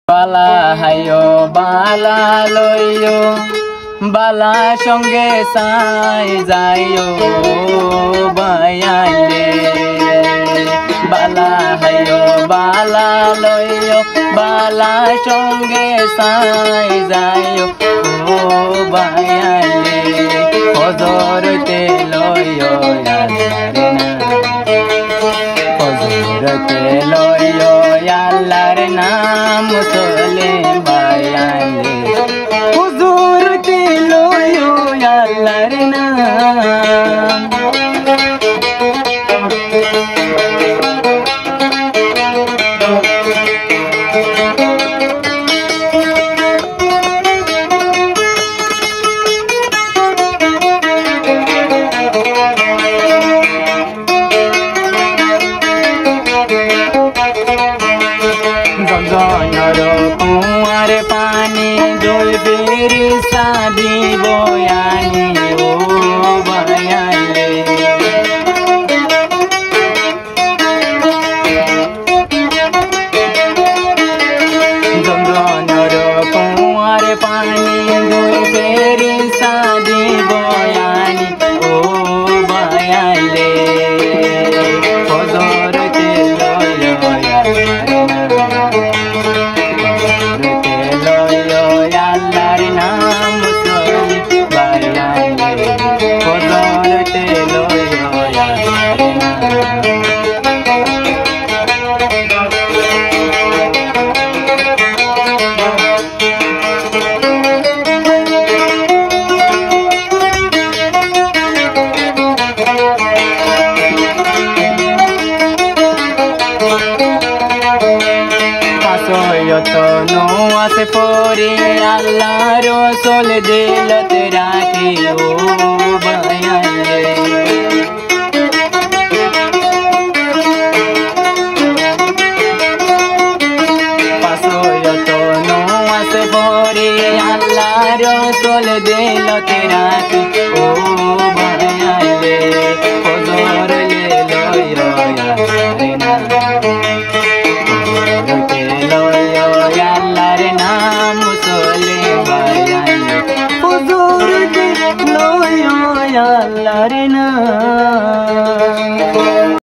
বালা হাইও বালা লইও বালা সঙ্গে সাই যাইও বায়াইলে বালা হাইও বালা লইও বালা সঙ্গে সাই যাইও ও বায়াইলে হজরতে লইও আল্লাহর নাম হজরতে লইও আল্লাহর নাম তোলে বায়াইলে হজরতে লইও আল্লাহর নাম গগনর কুয়ার পানি জল বেরিসা দিব আনি ও বায়াইলে গগনর কুয়ার পানি জল বেরিসা দিব আনি ও বায়াইলে হজরতে লইও আল্লাহর নাম তোলে বায়াইলে হজরতে লইও আল্লাহর নাম তনু আছে পরে আল্লাহ রসুল দিলত রাখি ও বায়াইলে তনু আছে পরে আল্লাহ রসুল দিলত রাখি